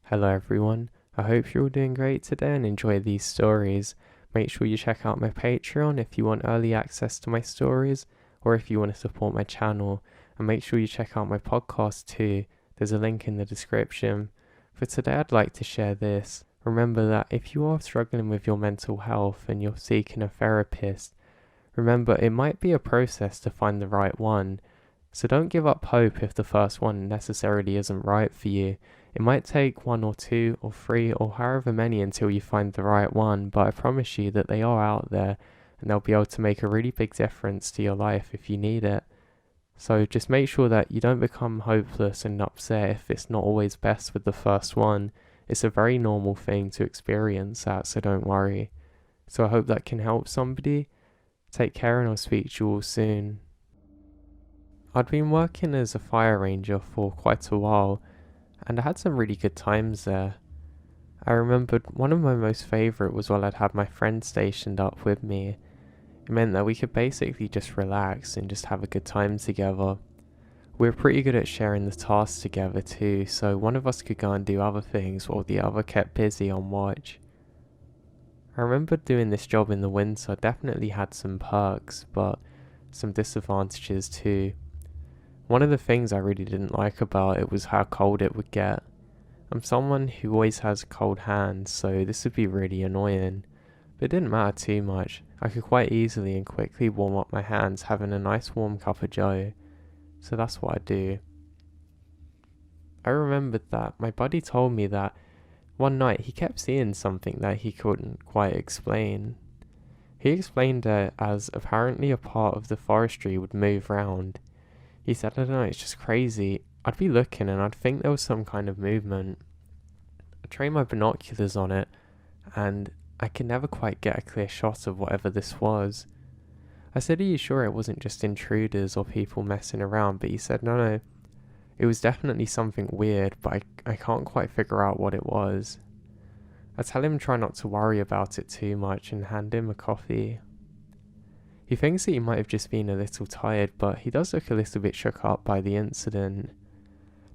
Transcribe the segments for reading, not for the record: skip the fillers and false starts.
Hello everyone, I hope you're all doing great today and enjoy these stories. Make sure you check out my Patreon if you want early access to my stories or if you want to support my channel. And make sure you check out my podcast too, there's a link in the description. For today I'd like to share this. Remember that if you are struggling with your mental health and you're seeking a therapist, remember it might be a process to find the right one. So don't give up hope if the first one necessarily isn't right for you. It might take 1 or 2 or 3 or however many until you find the right one, but I promise you that they are out there and they'll be able to make a really big difference to your life if you need it. So just make sure that you don't become hopeless and upset if it's not always best with the first one. It's a very normal thing to experience that, so don't worry. So I hope that can help somebody. Take care and I'll speak to you all soon. I'd been working as a fire ranger for quite a while, and I had some really good times there. I remembered one of my most favourite was while I'd had my friend stationed up with me. It meant that we could basically just relax and just have a good time together. We were pretty good at sharing the tasks together too, so one of us could go and do other things while the other kept busy on watch. I remember doing this job in the winter definitely had some perks, but some disadvantages too. One of the things I really didn't like about it was how cold it would get. I'm someone who always has cold hands, so this would be really annoying. But it didn't matter too much. I could quite easily and quickly warm up my hands having a nice warm cup of joe. So that's what I do. I remembered that my buddy told me that one night he kept seeing something that he couldn't quite explain. He explained it as apparently a part of the forestry would move round. He said, I don't know, it's just crazy. I'd be looking and I'd think there was some kind of movement. I trained my binoculars on it and I could never quite get a clear shot of whatever this was. I said, are you sure it wasn't just intruders or people messing around? But he said, no, it was definitely something weird, but I can't quite figure out what it was. I tell him try not to worry about it too much and hand him a coffee. He thinks that he might have just been a little tired, but he does look a little bit shook up by the incident.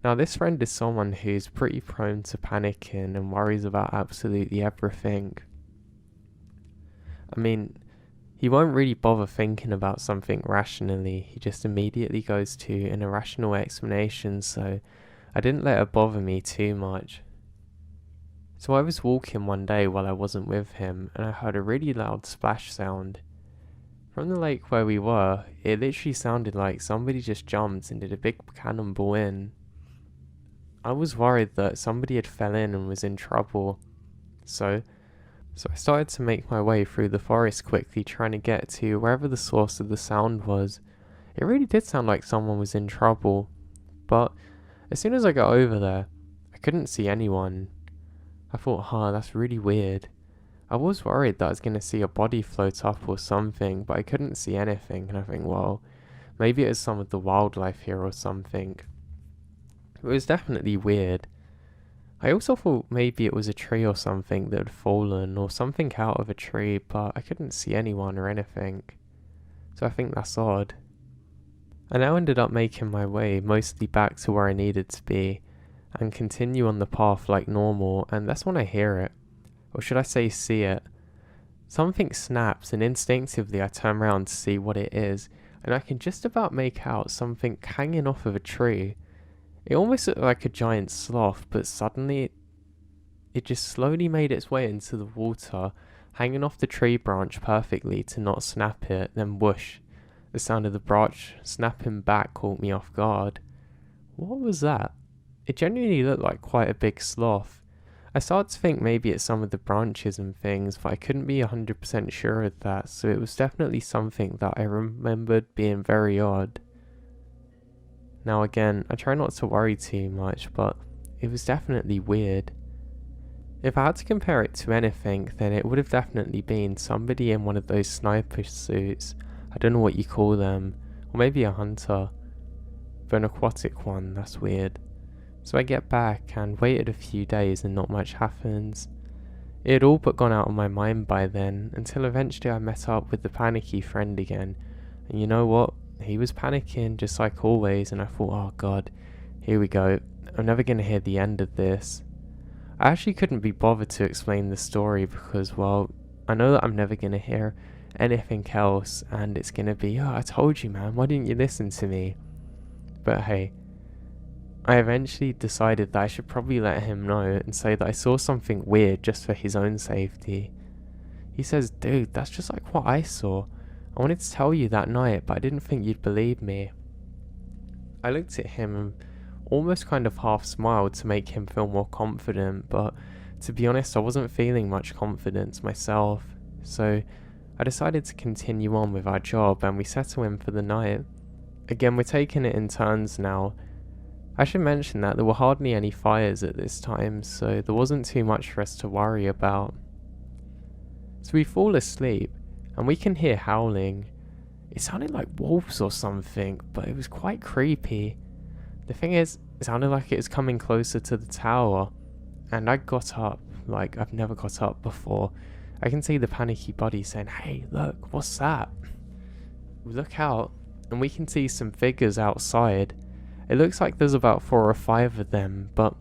Now this friend is someone who's pretty prone to panicking and worries about absolutely everything. I mean, he won't really bother thinking about something rationally, he just immediately goes to an irrational explanation, so I didn't let it bother me too much. So I was walking one day while I wasn't with him, and I heard a really loud splash sound. From the lake where we were, it literally sounded like somebody just jumped and did a big cannonball in. I was worried that somebody had fell in and was in trouble. So I started to make my way through the forest quickly, trying to get to wherever the source of the sound was. It really did sound like someone was in trouble, but as soon as I got over there, I couldn't see anyone. I thought, that's really weird. I was worried that I was going to see a body float up or something, but I couldn't see anything, and I think, well, maybe it was some of the wildlife here or something. It was definitely weird. I also thought maybe it was a tree or something that had fallen, or something out of a tree, but I couldn't see anyone or anything. So I think that's odd. I now ended up making my way mostly back to where I needed to be, and continue on the path like normal, and that's when I hear it. Or should I say see it. Something snaps and instinctively I turn around to see what it is, and I can just about make out something hanging off of a tree. It almost looked like a giant sloth, but suddenly it just slowly made its way into the water, hanging off the tree branch perfectly to not snap it, then whoosh. The sound of the branch snapping back caught me off guard. What was that? It genuinely looked like quite a big sloth. I started to think maybe it's some of the branches and things, but I couldn't be 100% sure of that, so it was definitely something that I remembered being very odd. Now again, I try not to worry too much, but it was definitely weird. If I had to compare it to anything, then it would have definitely been somebody in one of those sniper suits. I don't know what you call them, or maybe a hunter. But an aquatic one, that's weird. So I get back and waited a few days and not much happens. It had all but gone out of my mind by then, until eventually I met up with the panicky friend again. And you know what? He was panicking just like always, and I thought, oh god, here we go. I'm never going to hear the end of this. I actually couldn't be bothered to explain the story because, well, I know that I'm never going to hear anything else, and it's going to be, oh, I told you, man, why didn't you listen to me? But hey, I eventually decided that I should probably let him know and say that I saw something weird just for his own safety. He says, dude, that's just like what I saw. I wanted to tell you that night, but I didn't think you'd believe me. I looked at him and almost kind of half smiled to make him feel more confident, but to be honest, I wasn't feeling much confidence myself. So I decided to continue on with our job and we settle in for the night. Again, we're taking it in turns now. I should mention that there were hardly any fires at this time, so there wasn't too much for us to worry about. So we fall asleep, and we can hear howling. It sounded like wolves or something, but it was quite creepy. The thing is, it sounded like it was coming closer to the tower, and I got up, like I've never got up before. I can see the panicky buddy saying, hey, look, what's that? We look out, and we can see some figures outside. It looks like there's about 4 or 5 of them, but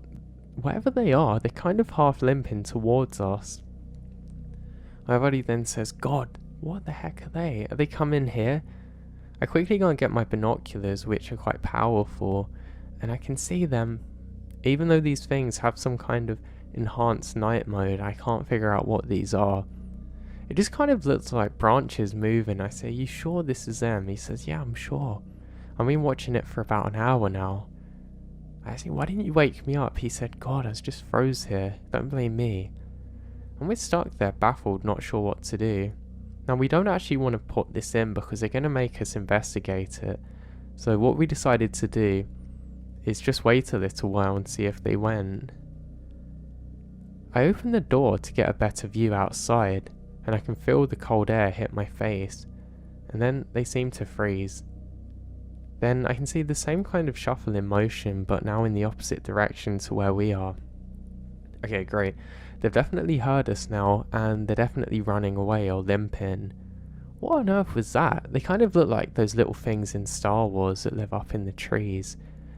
whatever they are, they're kind of half limping towards us. My buddy then says, God, what the heck are they? Are they coming here? I quickly go and get my binoculars, which are quite powerful, and I can see them. Even though these things have some kind of enhanced night mode, I can't figure out what these are. It just kind of looks like branches moving. I say, you sure this is them? He says, yeah, I'm sure. I've been watching it for about an hour now. I say, why didn't you wake me up? He said, God, I was just froze here. Don't blame me. And we're stuck there, baffled, not sure what to do. Now, we don't actually want to put this in because they're going to make us investigate it. So what we decided to do is just wait a little while and see if they went. I open the door to get a better view outside, and I can feel the cold air hit my face, and then they seem to freeze. Then I can see the same kind of shuffle in motion, but now in the opposite direction to where we are. Okay, great. They've definitely heard us now, and they're definitely running away or limping. What on earth was that? They kind of look like those little things in Star Wars that live up in the trees.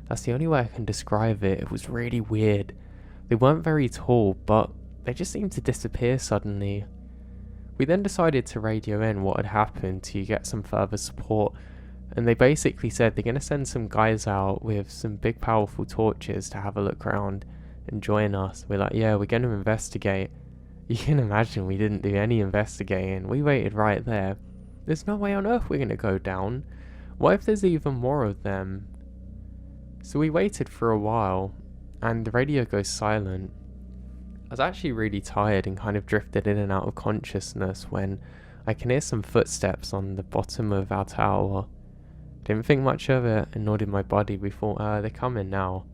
That's the only way I can describe it. It was really weird. They weren't very tall, but they just seemed to disappear suddenly. We then decided to radio in what had happened to get some further support, and they basically said they're going to send some guys out with some big powerful torches to have a look around and join us. We're like, yeah, we're going to investigate. You can imagine we didn't do any investigating. We waited right there. There's no way on earth we're going to go down. What if there's even more of them? So we waited for a while, and the radio goes silent. I was actually really tired and kind of drifted in and out of consciousness when I can hear some footsteps on the bottom of our tower. Didn't think much of it, and nor did my body. We thought, they're coming now.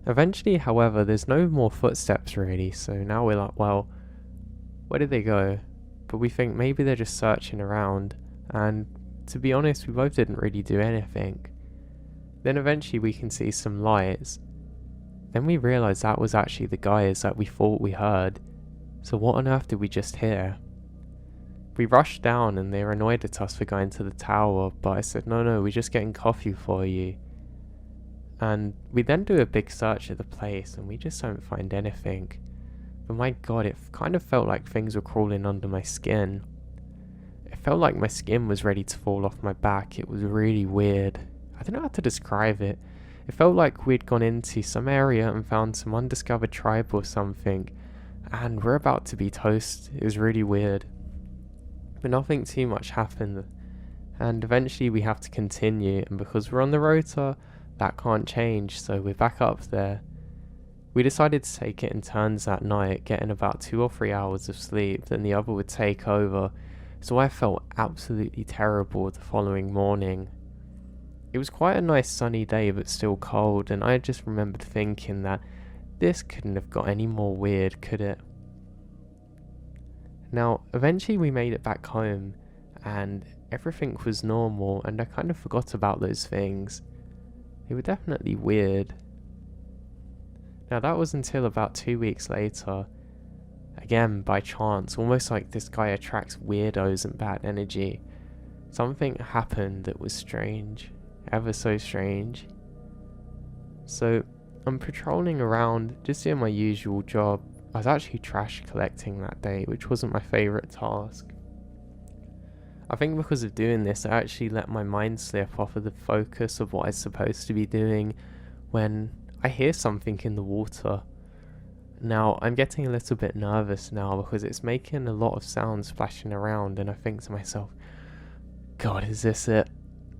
Eventually, however, there's no more footsteps really, so now we're like, well, where did they go? But we think maybe they're just searching around, and to be honest, we both didn't really do anything. Then eventually we can see some lights. Then we realise that was actually the guys that we thought we heard. So what on earth did we just hear? We rushed down and they were annoyed at us for going to the tower, but I said, no, we're just getting coffee for you. And we then do a big search of the place and we just don't find anything. But my god, it kind of felt like things were crawling under my skin. It felt like my skin was ready to fall off my back. It was really weird. I don't know how to describe it. It felt like we'd gone into some area and found some undiscovered tribe or something, and we're about to be toast. It was really weird. But nothing too much happened, and eventually we have to continue, and because we're on the rotor, that can't change, so we're back up there. We decided to take it in turns that night, getting about 2 or 3 hours of sleep, then the other would take over, so I felt absolutely terrible the following morning. It was quite a nice sunny day but still cold, and I just remembered thinking that this couldn't have got any more weird, could it? Now, eventually we made it back home, and everything was normal, and I kind of forgot about those things. They were definitely weird. Now that was until about 2 weeks later. Again, by chance, almost like this guy attracts weirdos and bad energy. Something happened that was strange. Ever so strange. So, I'm patrolling around, just doing my usual job. I was actually trash collecting that day, which wasn't my favourite task. I think because of doing this, I actually let my mind slip off of the focus of what I was supposed to be doing when I hear something in the water. Now, I'm getting a little bit nervous now because it's making a lot of sound splashing around, and I think to myself, God, is this it?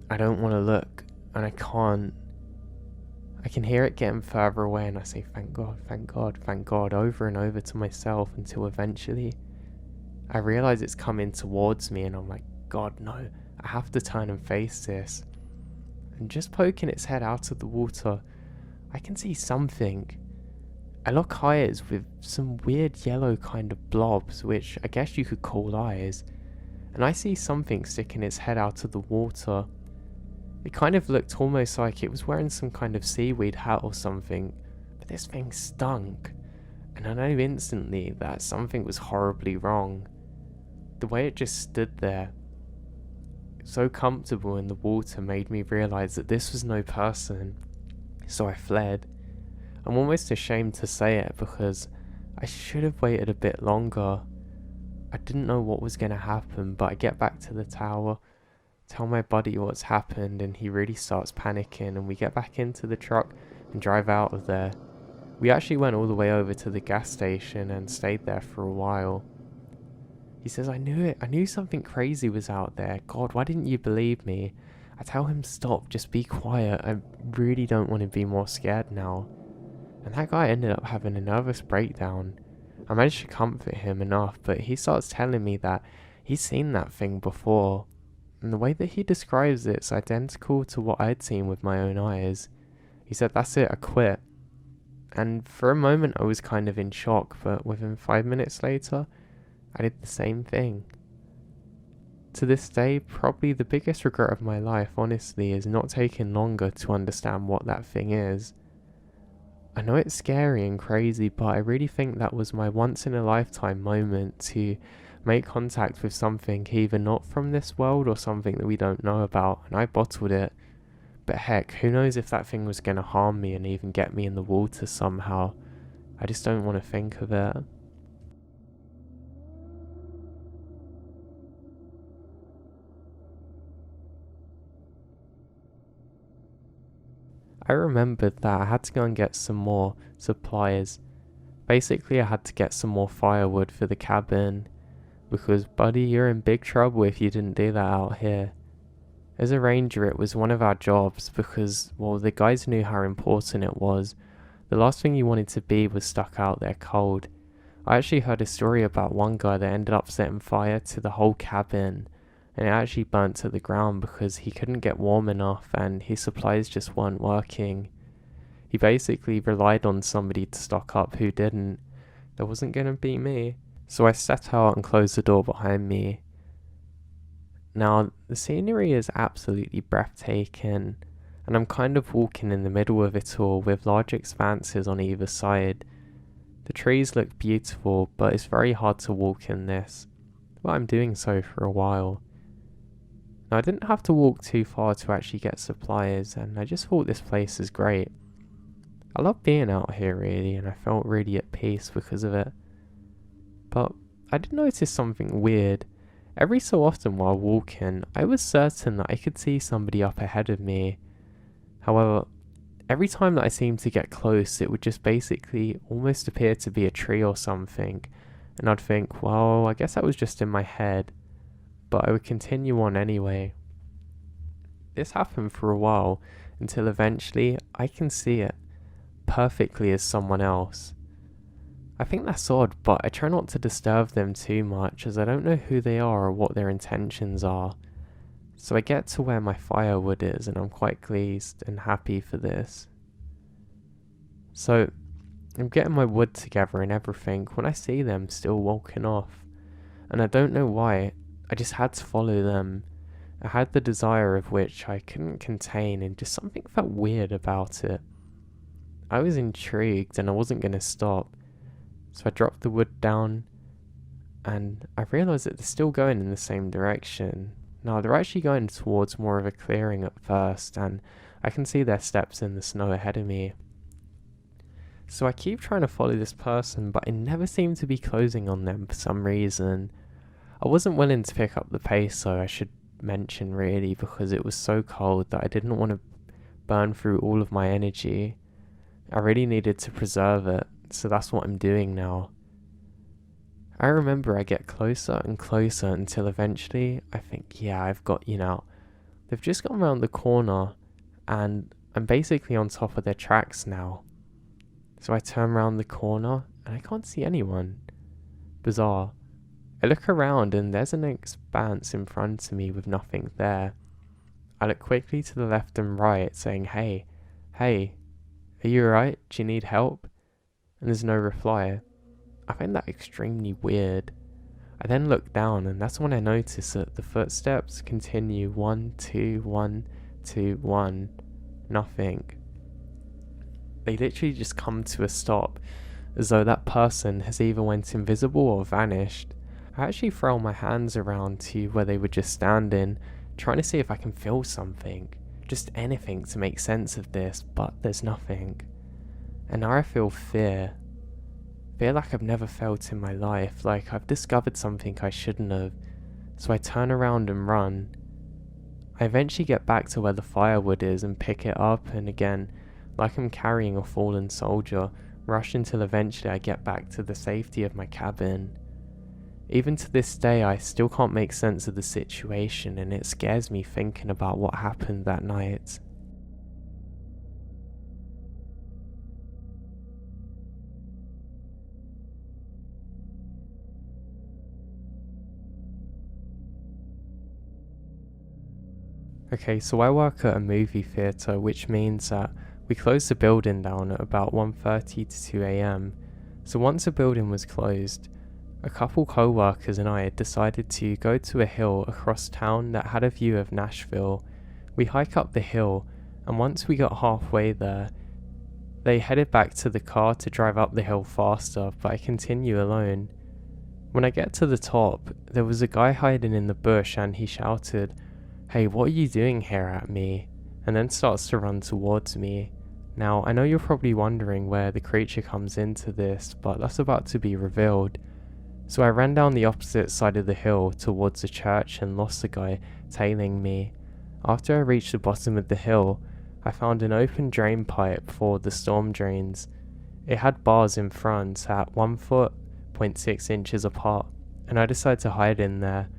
I don't want to look, and I can't. I can hear it getting further away, and I say, thank God, thank God, thank God, over and over to myself until eventually I realise it's coming towards me, and I'm like, God, no, I have to turn and face this. And just poking its head out of the water, I can see something. I lock eyes with some weird yellow kind of blobs, which I guess you could call eyes, and I see something sticking its head out of the water. It kind of looked almost like it was wearing some kind of seaweed hat or something, but this thing stunk, and I knew instantly that something was horribly wrong. The way it just stood there, so comfortable in the water, made me realise that this was no person, so I fled. I'm almost ashamed to say it because I should have waited a bit longer. I didn't know what was going to happen, but I get back to the tower, tell my buddy what's happened, and he really starts panicking, and we get back into the truck and drive out of there. We actually went all the way over to the gas station and stayed there for a while. He says, I knew it. I knew something crazy was out there. God, why didn't you believe me? I tell him, stop, just be quiet. I really don't want to be more scared now. And that guy ended up having a nervous breakdown. I managed to comfort him enough, but he starts telling me that he's seen that thing before. And the way that he describes it's identical to what I'd seen with my own eyes. He said, that's it, I quit. And for a moment I was kind of in shock, but within 5 minutes later, I did the same thing. To this day, probably the biggest regret of my life, honestly, is not taking longer to understand what that thing is. I know it's scary and crazy, but I really think that was my once-in-a-lifetime moment to make contact with something either not from this world or something that we don't know about, and I bottled it. But heck, who knows if that thing was going to harm me and even get me in the water somehow. I just don't want to think of it. I remembered that I had to go and get some more supplies. Basically, I had to get some more firewood for the cabin, because buddy, you're in big trouble if you didn't do that out here. As a ranger, it was one of our jobs because, well, the guys knew how important it was. The last thing you wanted to be was stuck out there cold. I actually heard a story about one guy that ended up setting fire to the whole cabin, and it actually burnt to the ground because he couldn't get warm enough and his supplies just weren't working. He basically relied on somebody to stock up who didn't. That wasn't going to be me. So I set out and closed the door behind me. Now, the scenery is absolutely breathtaking, and I'm kind of walking in the middle of it all with large expanses on either side. The trees look beautiful, but it's very hard to walk in this, but I'm doing so for a while. Now, I didn't have to walk too far to actually get supplies, and I just thought this place is great. I love being out here really, and I felt really at peace because of it. But I did notice something weird. Every so often while walking, I was certain that I could see somebody up ahead of me. However, every time that I seemed to get close, it would just basically almost appear to be a tree or something, and I'd think, well, I guess that was just in my head. But I would continue on anyway. This happened for a while, until eventually I can see it perfectly as someone else. I think that's odd, but I try not to disturb them too much as I don't know who they are or what their intentions are. So I get to where my firewood is, and I'm quite pleased and happy for this. So I'm getting my wood together and everything when I see them still walking off, and I don't know why. I just had to follow them. I had the desire of which I couldn't contain, and just something felt weird about it. I was intrigued and I wasn't going to stop. So I dropped the wood down, and I realised that they're still going in the same direction. Now they're actually going towards more of a clearing at first, and I can see their steps in the snow ahead of me. So I keep trying to follow this person, but I never seem to be closing on them for some reason. I wasn't willing to pick up the pace, so I should mention really, because it was so cold that I didn't want to burn through all of my energy. I really needed to preserve it, so that's what I'm doing now. I remember I get closer and closer until eventually I think, yeah, I've got you now. They've just gone around the corner and I'm basically on top of their tracks now. So I turn around the corner and I can't see anyone. Bizarre. I look around and there's an expanse in front of me with nothing there. I look quickly to the left and right saying, hey, are you alright? Do you need help? And there's no reply. I find that extremely weird. I then look down and that's when I notice that the footsteps continue 1, 2, 1, 2, 1. Nothing. They literally just come to a stop, as though that person has either went invisible or vanished. I actually throw my hands around to where they were just standing, trying to see if I can feel something, just anything to make sense of this, but there's nothing. And now I feel fear. Fear like I've never felt in my life, like I've discovered something I shouldn't have. So I turn around and run. I eventually get back to where the firewood is and pick it up, and again, like I'm carrying a fallen soldier, rush until eventually I get back to the safety of my cabin. Even to this day I still can't make sense of the situation, and it scares me thinking about what happened that night. Okay, so I work at a movie theatre, which means that we closed the building down at about 1:30 to 2 a.m. So once the building was closed, a couple co-workers and I decided to go to a hill across town that had a view of Nashville. We hike up the hill, and once we got halfway there, they headed back to the car to drive up the hill faster, but I continue alone. When I get to the top, there was a guy hiding in the bush and he shouted, "Hey, what are you doing here?" at me, and then starts to run towards me. Now, I know you're probably wondering where the creature comes into this, but that's about to be revealed. So I ran down the opposite side of the hill towards the church and lost the guy tailing me. After I reached the bottom of the hill, I found an open drain pipe for the storm drains. It had bars in front at 1 foot, 0.6 inches apart, and I decided to hide in there.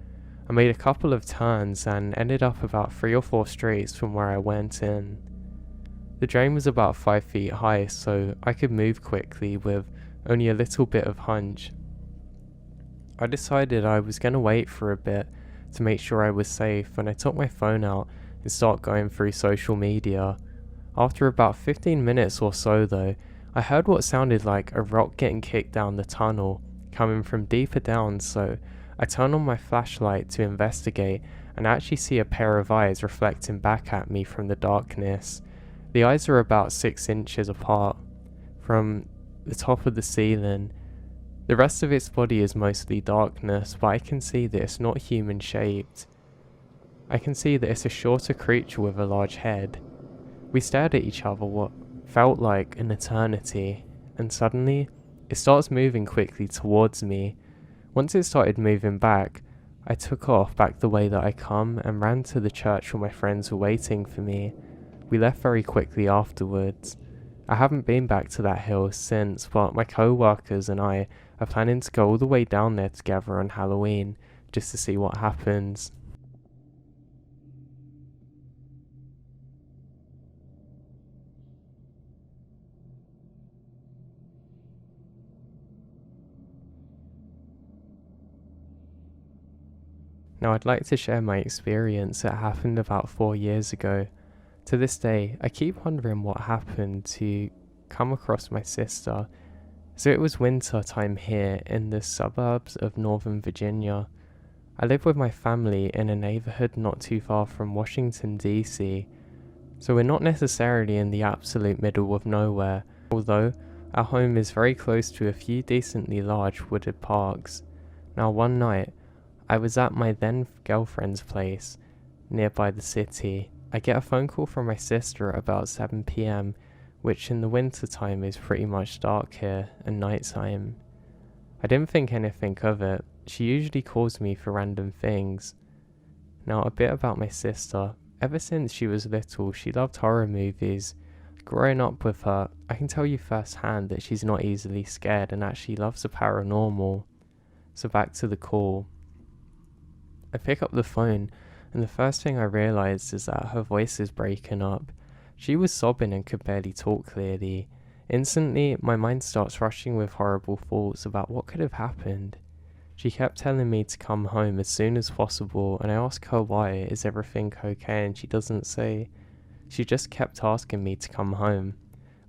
I made a couple of turns and ended up about 3 or 4 streets from where I went in. The drain was about 5 feet high, so I could move quickly with only a little bit of hunch. I decided I was going to wait for a bit to make sure I was safe, and I took my phone out and started going through social media. After about 15 minutes or so though, I heard what sounded like a rock getting kicked down the tunnel, coming from deeper down, so I turn on my flashlight to investigate and actually see a pair of eyes reflecting back at me from the darkness. The eyes are about 6 inches apart from the top of the ceiling. The rest of its body is mostly darkness, but I can see that it's not human shaped. I can see that it's a shorter creature with a large head. We stared at each other what felt like an eternity, and suddenly it starts moving quickly towards me. Once it started moving back, I took off back the way that I come and ran to the church where my friends were waiting for me. We left very quickly afterwards. I haven't been back to that hill since, but my co-workers and I are planning to go all the way down there together on Halloween, just to see what happens. Now I'd like to share my experience that happened about 4 years ago. To this day, I keep wondering what happened to come across my sister. So it was winter time here in the suburbs of Northern Virginia. I live with my family in a neighborhood not too far from Washington, D.C. So we're not necessarily in the absolute middle of nowhere, although our home is very close to a few decently large wooded parks. Now one night, I was at my then girlfriend's place, nearby the city. I get a phone call from my sister at about 7 p.m, which in the winter time is pretty much dark here and nighttime. I didn't think anything of it. She usually calls me for random things. Now, a bit about my sister. Ever since she was little, she loved horror movies. Growing up with her, I can tell you firsthand that she's not easily scared and actually loves the paranormal. So back to the call. I pick up the phone, and the first thing I realised is that her voice is breaking up. She was sobbing and could barely talk clearly. Instantly, my mind starts rushing with horrible thoughts about what could have happened. She kept telling me to come home as soon as possible, and I ask her why, is everything okay, and she doesn't say. She just kept asking me to come home.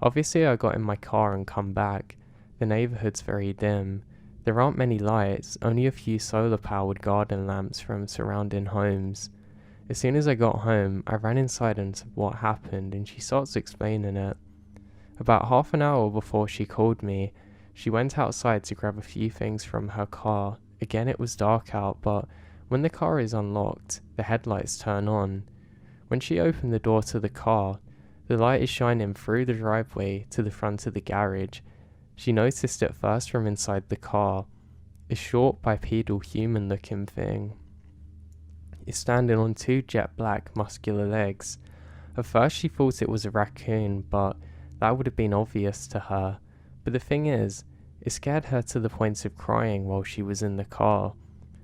Obviously I got in my car and come back. The neighbourhood's very dim. There aren't many lights, only a few solar-powered garden lamps from surrounding homes. As soon as I got home, I ran inside and said what happened, and she starts explaining it. About half an hour before she called me, she went outside to grab a few things from her car. Again, it was dark out, but when the car is unlocked, the headlights turn on. When she opened the door to the car, the light is shining through the driveway to the front of the garage. She noticed it first from inside the car. A short bipedal human-looking thing is standing on two jet black muscular legs. At first she thought it was a raccoon, but that would have been obvious to her. But the thing is, it scared her to the point of crying while she was in the car.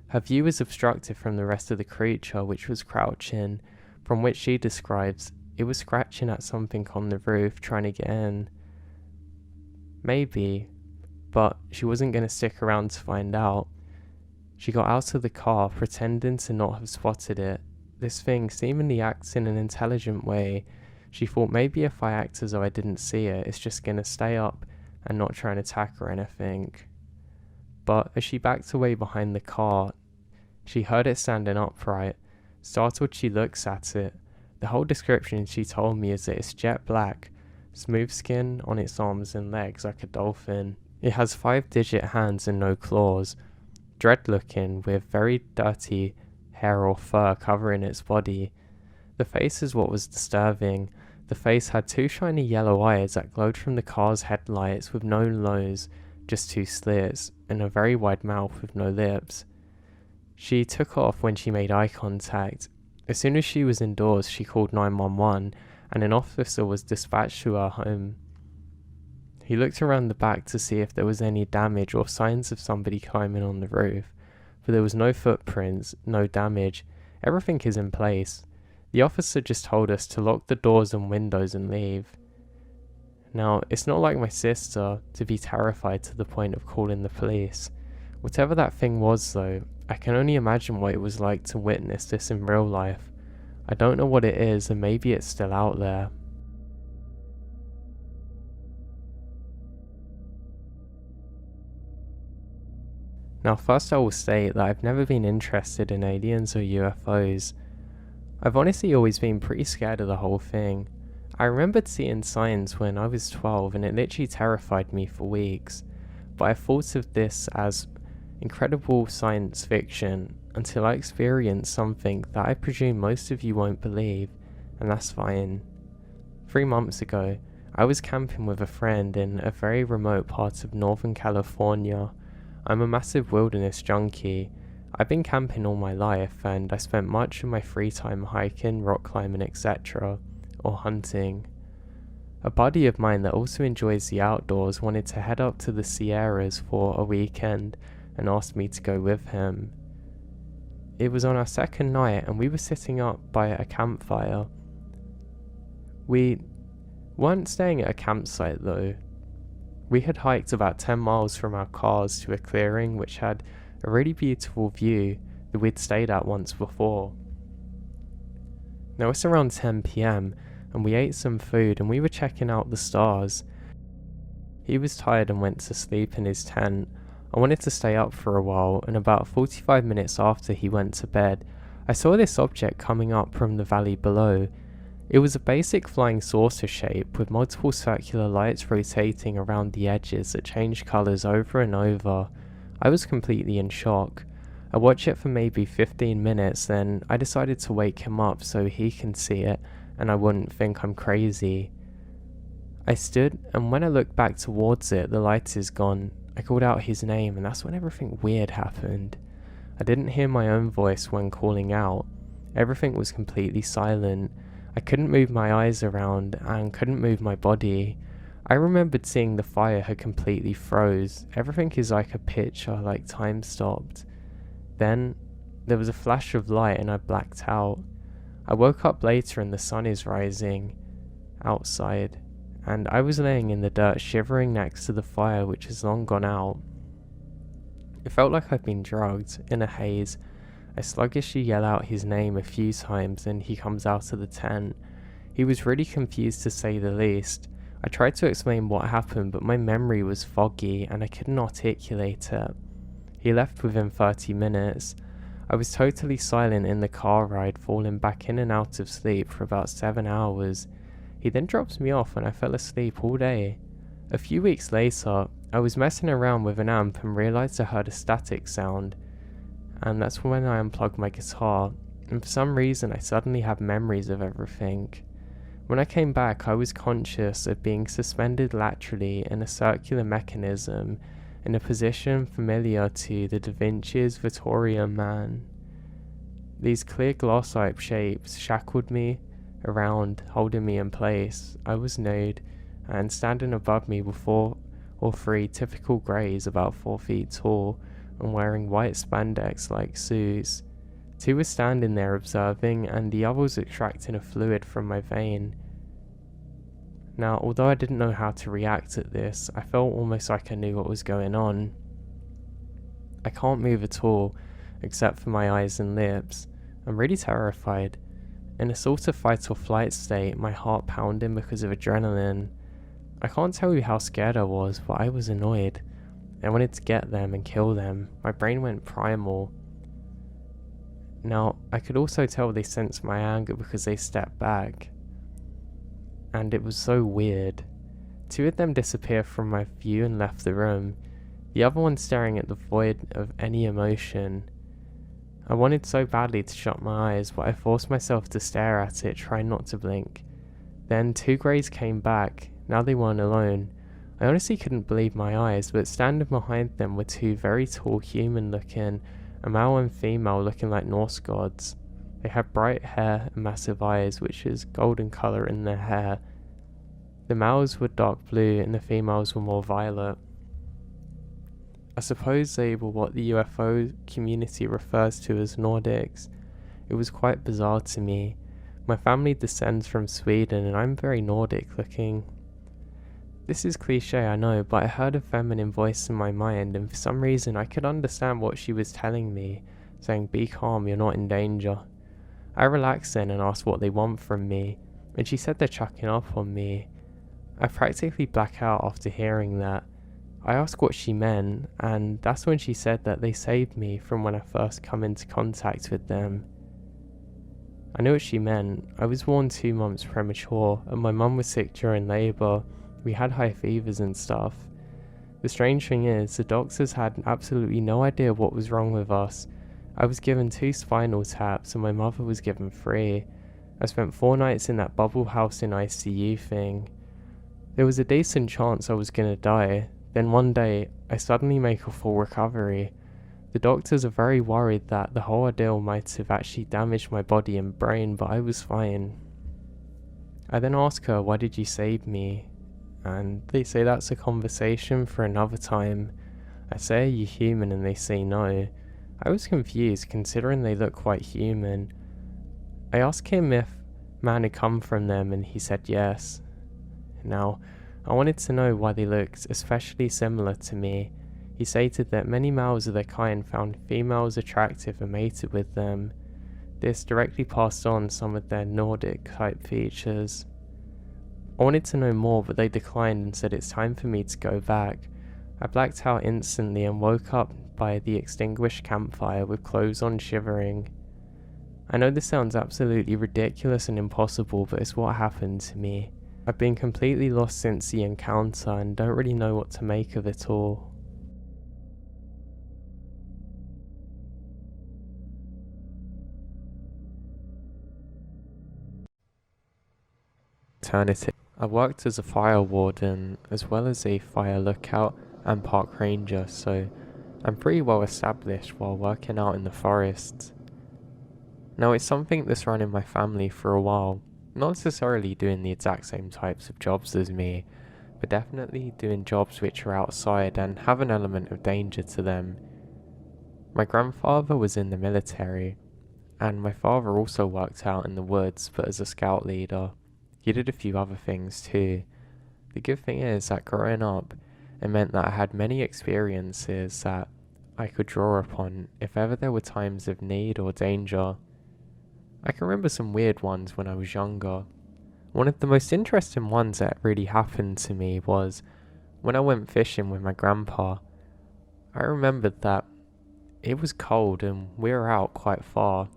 Her view was obstructed from the rest of the creature, which was crouching, from which she describes it was scratching at something on the roof trying to get in. Maybe, but she wasn't going to stick around to find out. She got out of the car, pretending to not have spotted it. This thing seemingly acts in an intelligent way. She thought maybe if I act as though I didn't see it, it's just going to stay up and not try and attack or anything. But as she backed away behind the car, she heard it standing upright. Startled, she looks at it. The whole description she told me is that it's jet black, smooth skin on its arms and legs like a dolphin. It has 5-digit hands and no claws. Dread looking, with very dirty hair or fur covering its body. The face is what was disturbing. The face had 2 shiny yellow eyes that glowed from the car's headlights with no nose, just 2 slits, and a very wide mouth with no lips. She took off when she made eye contact. As soon as she was indoors, she called 911, and an officer was dispatched to her home. He looked around the back to see if there was any damage or signs of somebody climbing on the roof, but there was no footprints, no damage. Everything is in place. The officer just told us to lock the doors and windows and leave. Now, it's not like my sister to be terrified to the point of calling the police. Whatever that thing was though, I can only imagine what it was like to witness this in real life. I don't know what it is, and maybe it's still out there. Now first I will state that I've never been interested in aliens or UFOs. I've honestly always been pretty scared of the whole thing. I remembered seeing signs when I was 12 and it literally terrified me for weeks, but I thought of this as incredible science fiction until I experienced something that I presume most of you won't believe, and that's fine. 3 months ago, I was camping with a friend in a very remote part of Northern California. I'm a massive wilderness junkie. I've been camping all my life, and I spent much of my free time hiking, rock climbing, etc., or hunting. A buddy of mine that also enjoys the outdoors wanted to head up to the Sierras for a weekend and asked me to go with him. It was on our second night and we were sitting up by a campfire. We weren't staying at a campsite though. We had hiked about 10 miles from our cars to a clearing which had a really beautiful view that we'd stayed at once before. Now it's around 10 PM and we ate some food and we were checking out the stars. He was tired and went to sleep in his tent. I wanted to stay up for a while, and about 45 minutes after he went to bed, I saw this object coming up from the valley below. It was a basic flying saucer shape with multiple circular lights rotating around the edges that changed colours over and over. I was completely in shock. I watched it for maybe 15 minutes, then I decided to wake him up so he can see it and I wouldn't think I'm crazy. I stood, and when I looked back towards it, the light is gone. I called out his name, and that's when everything weird happened. I didn't hear my own voice when calling out. Everything was completely silent. I couldn't move my eyes around and couldn't move my body. I remembered seeing the fire had completely froze. Everything is like a picture, like time stopped. Then there was a flash of light and I blacked out. I woke up later and the sun is rising outside, and I was laying in the dirt shivering next to the fire which has long gone out. It felt like I'd been drugged, in a haze. I sluggishly yell out his name a few times and he comes out of the tent. He was really confused to say the least. I tried to explain what happened, but my memory was foggy and I couldn't articulate it. He left within 30 minutes. I was totally silent in the car ride, falling back in and out of sleep for about 7 hours. He then drops me off and I fell asleep all day. A few weeks later, I was messing around with an amp and realised I heard a static sound, and that's when I unplugged my guitar, and for some reason I suddenly had memories of everything. When I came back, I was conscious of being suspended laterally in a circular mechanism in a position familiar to the Da Vinci's Moth Man. These clear glass-like shapes shackled me around, holding me in place. I was nude, and standing above me were 4 or 3 typical greys about 4 feet tall and wearing white spandex-like suits. 2 were standing there observing, and the other was extracting a fluid from my vein. Now, although I didn't know how to react at this, I felt almost like I knew what was going on. I can't move at all, except for my eyes and lips. I'm really terrified. In a sort of fight or flight state, my heart pounding because of adrenaline. I can't tell you how scared I was, but I was annoyed. I wanted to get them and kill them. My brain went primal. Now, I could also tell they sensed my anger because they stepped back. And it was so weird. 2 of them disappeared from my view and left the room, the other one staring at the void of any emotion. I wanted so badly to shut my eyes, but I forced myself to stare at it, trying not to blink. Then 2 greys came back. Now they weren't alone. I honestly couldn't believe my eyes, but standing behind them were 2 very tall human looking, a male and female looking like Norse gods. They had bright hair and massive eyes, which is golden colour in their hair. The males were dark blue and the females were more violet. I suppose they were what the UFO community refers to as Nordics. It was quite bizarre to me. My family descends from Sweden and I'm very Nordic looking. This is cliche, I know, but I heard a feminine voice in my mind, and for some reason I could understand what she was telling me, saying, "Be calm, you're not in danger." I relaxed then and asked what they want from me, and she said they're chucking up on me. I practically black out after hearing that. I asked what she meant, and that's when she said that they saved me from when I first come into contact with them. I knew what she meant. I was born 2 months premature, and my mum was sick during labour. We had high fevers and stuff. The strange thing is, the doctors had absolutely no idea what was wrong with us. I was given 2 spinal taps and my mother was given 3. I spent 4 nights in that bubble house in ICU thing. There was a decent chance I was gonna die. Then one day, I suddenly make a full recovery. The doctors are very worried that the whole ordeal might have actually damaged my body and brain, but I was fine. I then ask her, "Why did you save me?" And they say that's a conversation for another time. I say, "Are you human?" and they say no. I was confused considering they look quite human. I asked him if man had come from them and he said yes. Now, I wanted to know why they looked especially similar to me. He stated that many males of their kind found females attractive and mated with them. This directly passed on some of their Nordic type features. I wanted to know more, but they declined and said it's time for me to go back. I blacked out instantly and woke up by the extinguished campfire with clothes on, shivering. I know this sounds absolutely ridiculous and impossible, but it's what happened to me. I've been completely lost since the encounter and don't really know what to make of it all. Eternity. I worked as a fire warden as well as a fire lookout and park ranger, so I'm pretty well established while working out in the forests. Now it's something that's run in my family for a while, not necessarily doing the exact same types of jobs as me, but definitely doing jobs which are outside and have an element of danger to them. My grandfather was in the military, and my father also worked out in the woods but as a scout leader. He did a few other things too. The good thing is that growing up, it meant that I had many experiences that I could draw upon if ever there were times of need or danger. I can remember some weird ones when I was younger. One of the most interesting ones that really happened to me was when I went fishing with my grandpa. I remembered that it was cold and we were out quite far.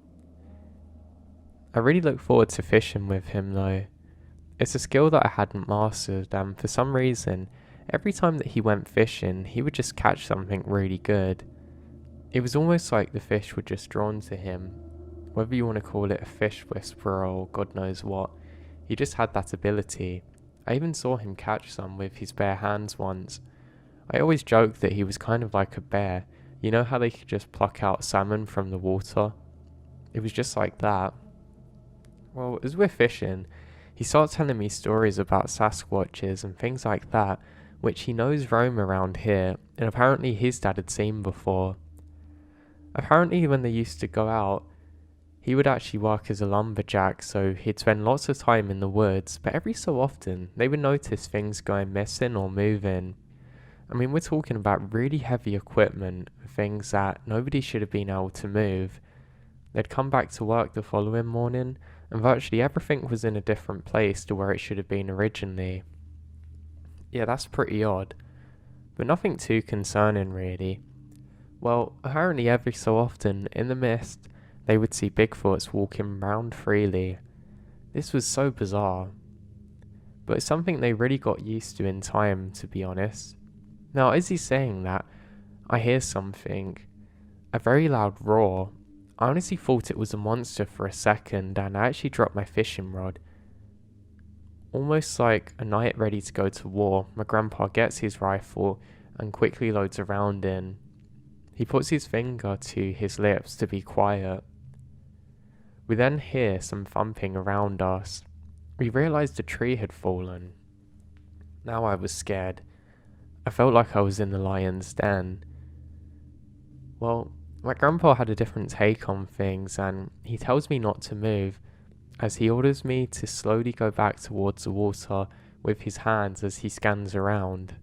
I really look forward to fishing with him though. It's a skill that I hadn't mastered, and for some reason, every time that he went fishing, he would just catch something really good. It was almost like the fish were just drawn to him. Whether you want to call it a fish whisperer or God knows what, he just had that ability. I even saw him catch some with his bare hands once. I always joked that he was kind of like a bear. You know how they could just pluck out salmon from the water? It was just like that. Well, as we're fishing, he starts telling me stories about Sasquatches and things like that, which he knows roam around here, and apparently his dad had seen before. Apparently when they used to go out, he would actually work as a lumberjack, so he'd spend lots of time in the woods, but every so often they would notice things going missing or moving. I mean, we're talking about really heavy equipment, things that nobody should have been able to move. They'd come back to work the following morning, and virtually everything was in a different place to where it should have been originally. Yeah, that's pretty odd, but nothing too concerning really. Well, apparently every so often, in the mist, they would see Bigfoots walking around freely. This was so bizarre, but it's something they really got used to in time, to be honest. Now, as he's saying that, I hear something, a very loud roar. I honestly thought it was a monster for a second, and I actually dropped my fishing rod. Almost like a knight ready to go to war, my grandpa gets his rifle and quickly loads a round in. He puts his finger to his lips to be quiet. We then hear some thumping around us. We realised a tree had fallen. Now I was scared. I felt like I was in the lion's den. Well, my grandpa had a different take on things, and he tells me not to move, as he orders me to slowly go back towards the water with his hands as he scans around.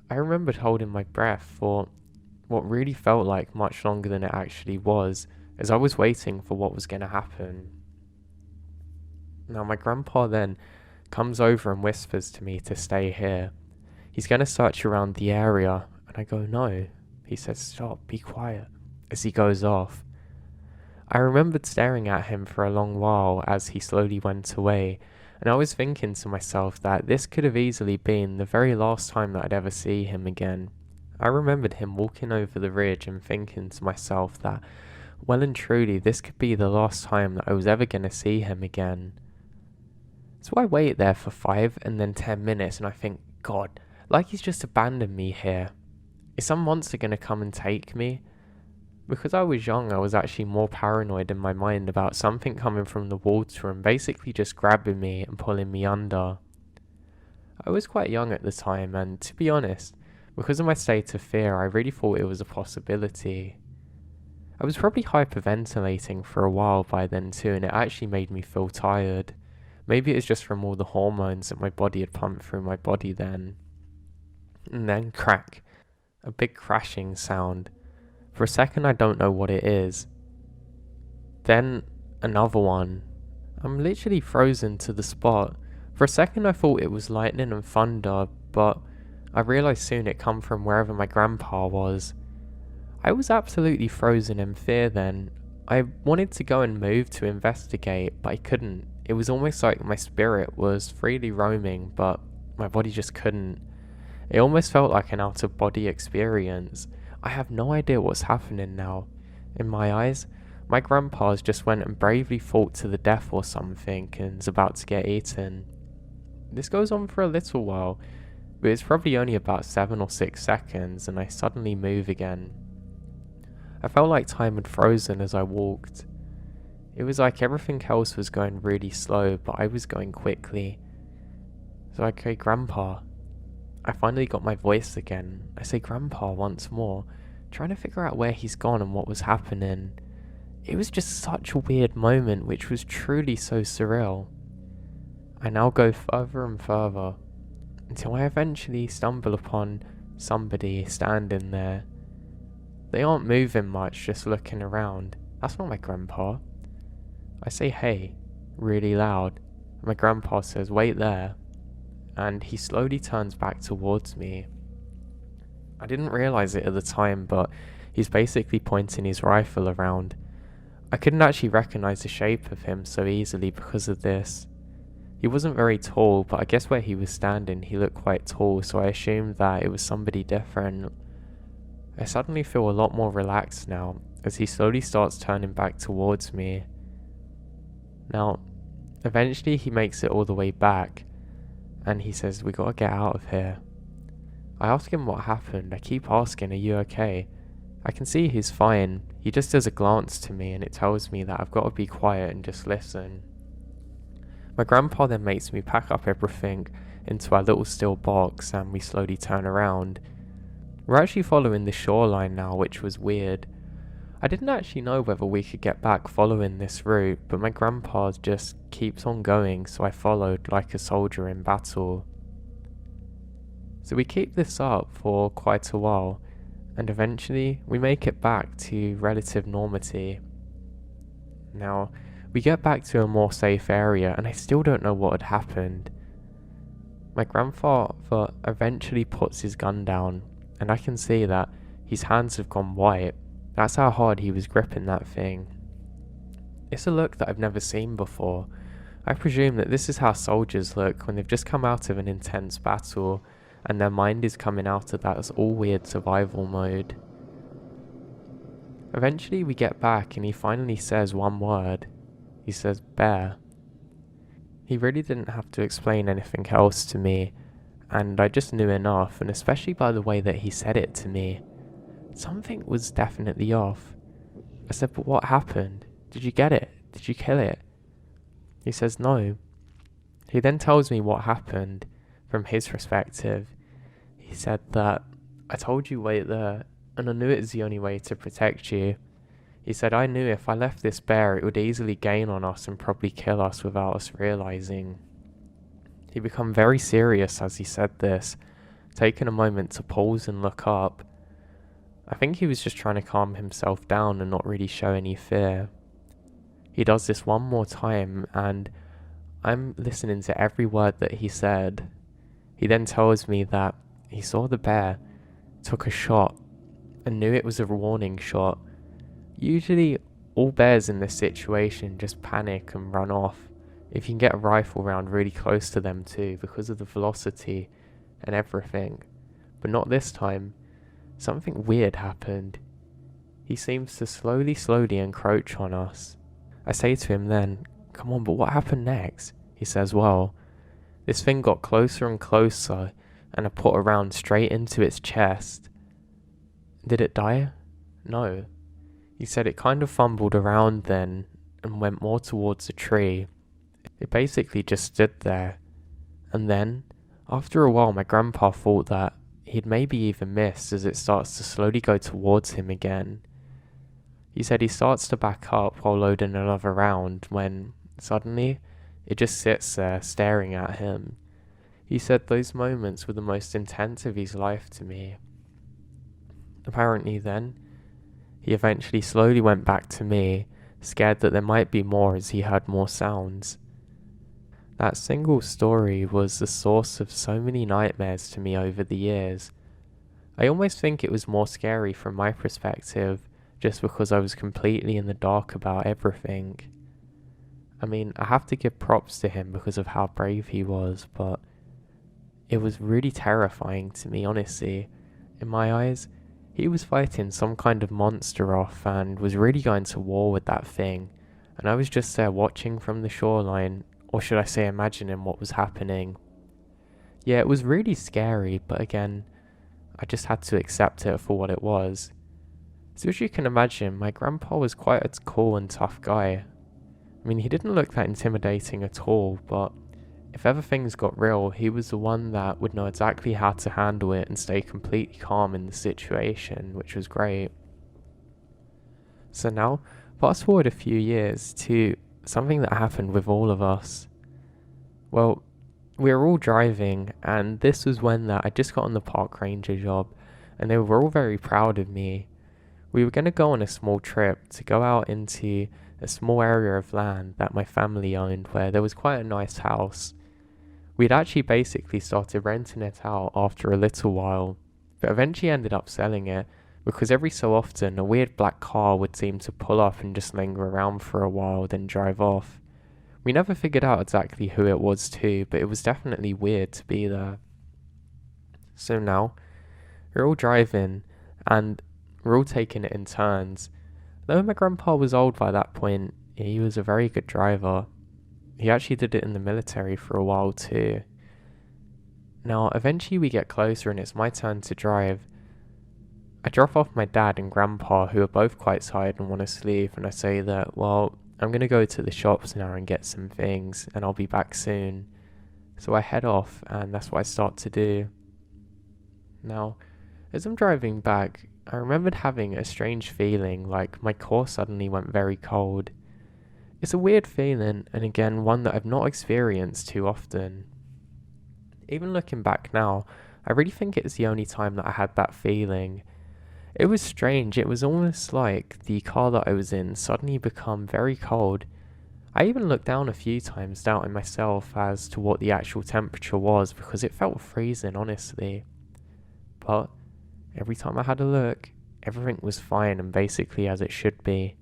I remembered holding my breath for what really felt like much longer than it actually was, as I was waiting for what was going to happen. Now my grandpa then comes over and whispers to me to stay here. He's going to search around the area, and I go, no. He says, stop, be quiet, as he goes off. I remembered staring at him for a long while as he slowly went away, and I was thinking to myself that this could have easily been the very last time that I'd ever see him again. I remembered him walking over the ridge and thinking to myself that, well and truly, this could be the last time that I was ever going to see him again. So I wait there for 5 and then 10 minutes, and I think, God, like he's just abandoned me here. Is some monster going to come and take me? Because I was young, I was actually more paranoid in my mind about something coming from the water and basically just grabbing me and pulling me under. I was quite young at the time, and to be honest, because of my state of fear, I really thought it was a possibility. I was probably hyperventilating for a while by then too, and it actually made me feel tired. Maybe it's just from all the hormones that my body had pumped through my body then. And then crack. A big crashing sound. For a second I don't know what it is. Then another one. I'm literally frozen to the spot. For a second I thought it was lightning and thunder, but I realised soon it come from wherever my grandpa was. I was absolutely frozen in fear then. I wanted to go and move to investigate, but I couldn't. It was almost like my spirit was freely roaming, but my body just couldn't. It almost felt like an out-of-body experience. I have no idea what's happening now. In my eyes, my grandpa's just went and bravely fought to the death or something and is about to get eaten. This goes on for a little while, but it's probably only about 7 or 6 seconds, and I suddenly move again. I felt like time had frozen as I walked. It was like everything else was going really slow, but I was going quickly. So I say, "Grandpa." I finally got my voice again. I say "Grandpa" once more, trying to figure out where he's gone and what was happening. It was just such a weird moment, which was truly so surreal. I now go further and further, until I eventually stumble upon somebody standing there. They aren't moving much, just looking around. That's not my grandpa. I say "Hey," really loud. My grandpa says "Wait there," and he slowly turns back towards me. I didn't realise it at the time, but he's basically pointing his rifle around. I couldn't actually recognise the shape of him so easily because of this. He wasn't very tall, but I guess where he was standing he looked quite tall, so I assumed that it was somebody different. I suddenly feel a lot more relaxed now, as he slowly starts turning back towards me. Now, eventually he makes it all the way back, and he says, "We gotta get out of here." I ask him what happened. I keep asking, "Are you okay?" I can see he's fine. He just does a glance to me and it tells me that I've got to be quiet and just listen. My grandpa then makes me pack up everything into our little steel box and we slowly turn around. We're actually following the shoreline now, which was weird. I didn't actually know whether we could get back following this route, but my grandpa just keeps on going, so I followed like a soldier in battle. So we keep this up for quite a while, and eventually we make it back to relative normality. Now, we get back to a more safe area and I still don't know what had happened. My grandfather eventually puts his gun down and I can see that his hands have gone white. That's how hard he was gripping that thing. It's a look that I've never seen before. I presume that this is how soldiers look when they've just come out of an intense battle and their mind is coming out of that all weird survival mode. Eventually we get back and he finally says one word. He says "bear." He really didn't have to explain anything else to me, and I just knew enough, and especially by the way that he said it to me. Something was definitely off. I said, "But what happened? Did you get it? Did you kill it?" He says no. He then tells me what happened from his perspective. He said that, "I told you wait there, and I knew it was the only way to protect you." He said, "I knew if I left this bear it would easily gain on us and probably kill us without us realising." He became very serious as he said this, taking a moment to pause and look up. I think he was just trying to calm himself down and not really show any fear. He does this one more time and I'm listening to every word that he said. He then tells me that he saw the bear, took a shot, and knew it was a warning shot. Usually, all bears in this situation just panic and run off. If you can get a rifle round really close to them too, because of the velocity and everything. But not this time. Something weird happened. He seems to slowly encroach on us. I say to him then, "Come on, but what happened next?" He says, "Well, this thing got closer and closer, and I put a round straight into its chest." "Did it die?" "No." He said it kind of fumbled around then and went more towards a tree. It basically just stood there. And then, after a while, my grandpa thought that he'd maybe even missed as it starts to slowly go towards him again. He said he starts to back up while loading another round when, suddenly, it just sits there staring at him. He said those moments were the most intense of his life to me. Apparently then, he eventually slowly went back to me, scared that there might be more as he heard more sounds. That single story was the source of so many nightmares to me over the years. I almost think it was more scary from my perspective, just because I was completely in the dark about everything. I mean, I have to give props to him because of how brave he was, but it was really terrifying to me, honestly. In my eyes, he was fighting some kind of monster off and was really going to war with that thing, and I was just there watching from the shoreline, or should I say imagining what was happening. Yeah, it was really scary, but again, I just had to accept it for what it was. So as you can imagine, my grandpa was quite a cool and tough guy. I mean, he didn't look that intimidating at all, but if ever things got real, he was the one that would know exactly how to handle it and stay completely calm in the situation, which was great. So now, fast forward a few years to something that happened with all of us. Well, we were all driving, and this was when that I just got on the park ranger job, and they were all very proud of me. We were going to go on a small trip to go out into a small area of land that my family owned where there was quite a nice house. We'd actually basically started renting it out after a little while, but eventually ended up selling it because every so often a weird black car would seem to pull up and just linger around for a while, then drive off. We never figured out exactly who it was too, but it was definitely weird to be there. So now, we're all driving, and we're all taking it in turns. Though my grandpa was old by that point, he was a very good driver. He actually did it in the military for a while too. Now, eventually we get closer and it's my turn to drive. I drop off my dad and grandpa, who are both quite tired and want to sleep, and I say that, well, I'm going to go to the shops now and get some things, and I'll be back soon. So I head off, and that's what I start to do. Now, as I'm driving back, I remembered having a strange feeling, like my core suddenly went very cold. It's a weird feeling, and again, one that I've not experienced too often. Even looking back now, I really think it's the only time that I had that feeling. It was strange, it was almost like the car that I was in suddenly become very cold. I even looked down a few times, doubting myself as to what the actual temperature was, because it felt freezing, honestly. But every time I had a look, everything was fine and basically as it should be.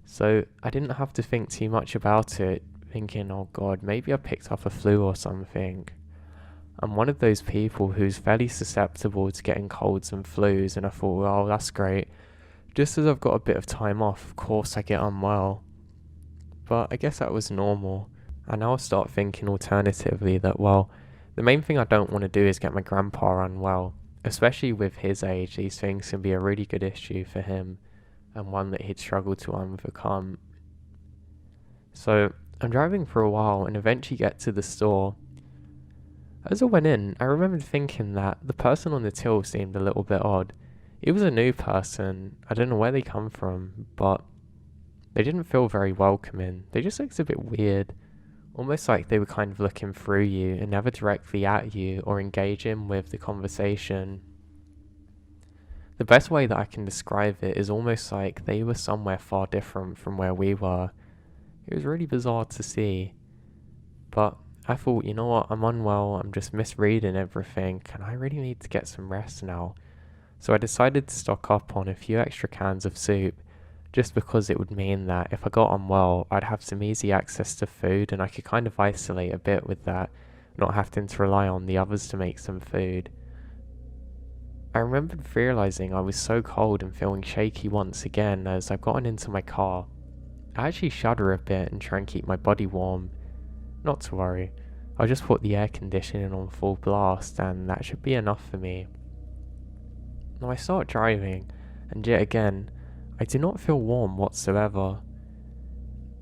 So I didn't have to think too much about it, thinking, oh god, maybe I picked up a flu or something. I'm one of those people who's fairly susceptible to getting colds and flus, and I thought, well, that's great. Just as I've got a bit of time off, of course I get unwell. But I guess that was normal. And now I start thinking alternatively that, well, the main thing I don't want to do is get my grandpa unwell. Especially with his age, these things can be a really good issue for him, and one that he'd struggle to overcome. So I'm driving for a while and eventually get to the store. As I went in, I remembered thinking that the person on the till seemed a little bit odd. He was a new person, I don't know where they come from, but they didn't feel very welcoming. They just looked a bit weird, almost like they were kind of looking through you and never directly at you or engaging with the conversation. The best way that I can describe it is almost like they were somewhere far different from where we were. It was really bizarre to see, but I thought, you know what, I'm unwell, I'm just misreading everything, and I really need to get some rest now. So I decided to stock up on a few extra cans of soup, just because it would mean that if I got unwell, I'd have some easy access to food and I could kind of isolate a bit with that, not having to rely on the others to make some food. I remembered realising I was so cold and feeling shaky once again as I've gotten into my car. I actually shudder a bit and try and keep my body warm. Not to worry, I'll just put the air conditioning on full blast and that should be enough for me. Now I start driving, and yet again, I do not feel warm whatsoever.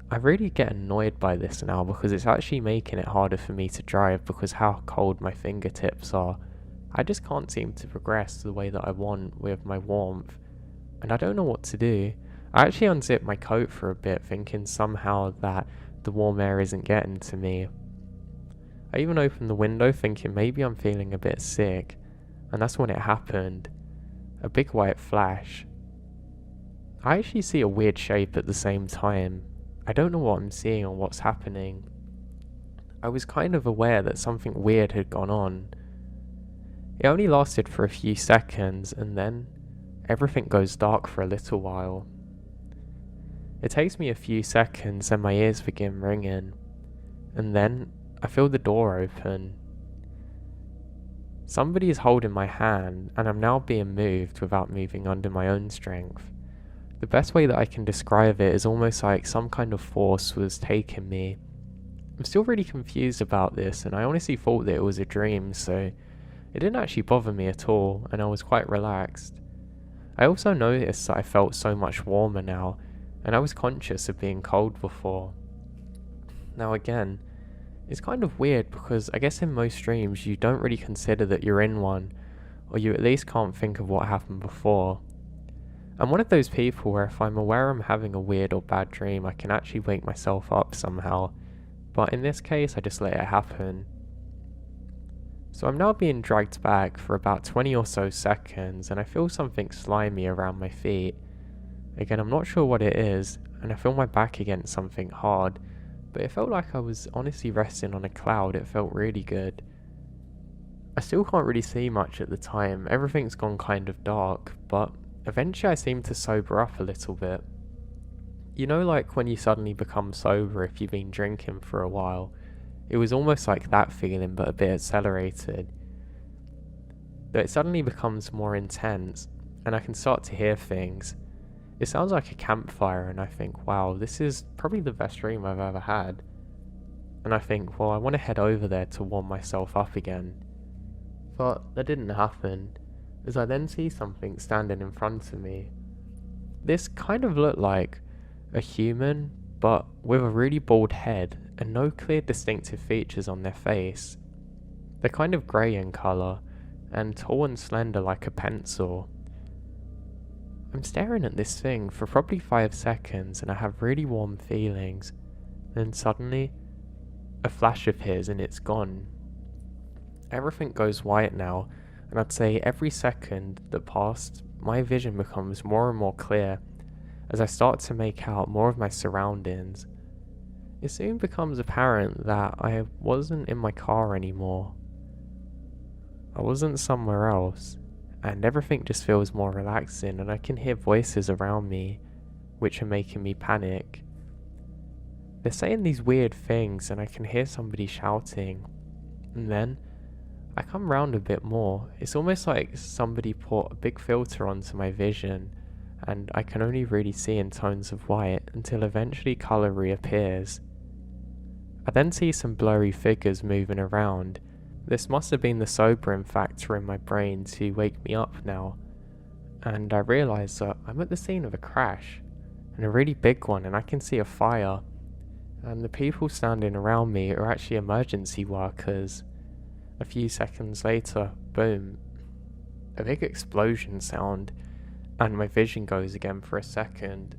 I really get annoyed by this now because it's actually making it harder for me to drive because how cold my fingertips are. I just can't seem to progress the way that I want with my warmth, and I don't know what to do. I actually unzipped my coat for a bit, thinking somehow that the warm air isn't getting to me. I even opened the window thinking maybe I'm feeling a bit sick, and that's when it happened. A big white flash. I actually see a weird shape at the same time. I don't know what I'm seeing or what's happening. I was kind of aware that something weird had gone on. It only lasted for a few seconds, and then everything goes dark for a little while. It takes me a few seconds and my ears begin ringing, and then I feel the door open. Somebody is holding my hand, and I'm now being moved without moving under my own strength. The best way that I can describe it is almost like some kind of force was taking me, I'm still really confused about this, and I honestly thought that it was a dream, so it didn't actually bother me at all, and I was quite relaxed. I also noticed that I felt so much warmer now, and I was conscious of being cold before. Now again, it's kind of weird because I guess in most dreams you don't really consider that you're in one, or you at least can't think of what happened before. I'm one of those people where if I'm aware I'm having a weird or bad dream, I can actually wake myself up somehow, but in this case I just let it happen. So I'm now being dragged back for about 20 or so seconds, and I feel something slimy around my feet. Again, I'm not sure what it is, and I feel my back against something hard, but it felt like I was honestly resting on a cloud. It felt really good. I still can't really see much at the time, everything's gone kind of dark, but eventually I seem to sober up a little bit. You know, like when you suddenly become sober if you've been drinking for a while? It was almost like that feeling, but a bit accelerated. But it suddenly becomes more intense, and I can start to hear things. It sounds like a campfire, and I think, wow, this is probably the best dream I've ever had. And I think, well, I want to head over there to warm myself up again. But that didn't happen, as I then see something standing in front of me. This kind of looked like a human, but with a really bald head and no clear distinctive features on their face. They're kind of grey in colour, and tall and slender like a pencil. I'm staring at this thing for probably 5 seconds, and I have really warm feelings. Then suddenly, a flash appears and it's gone. Everything goes white now, and I'd say every second that passed, my vision becomes more and more clear as I start to make out more of my surroundings. It soon becomes apparent that I wasn't in my car anymore. I wasn't somewhere else, and everything just feels more relaxing, and I can hear voices around me, which are making me panic. They're saying these weird things, and I can hear somebody shouting, and then I come round a bit more. It's almost like somebody put a big filter onto my vision, and I can only really see in tones of white until eventually colour reappears. I then see some blurry figures moving around. This must have been the sobering factor in my brain to wake me up now, and I realise that I'm at the scene of a crash, and a really big one, and I can see a fire, and the people standing around me are actually emergency workers. A few seconds later, boom, a big explosion sound, and my vision goes again for a second.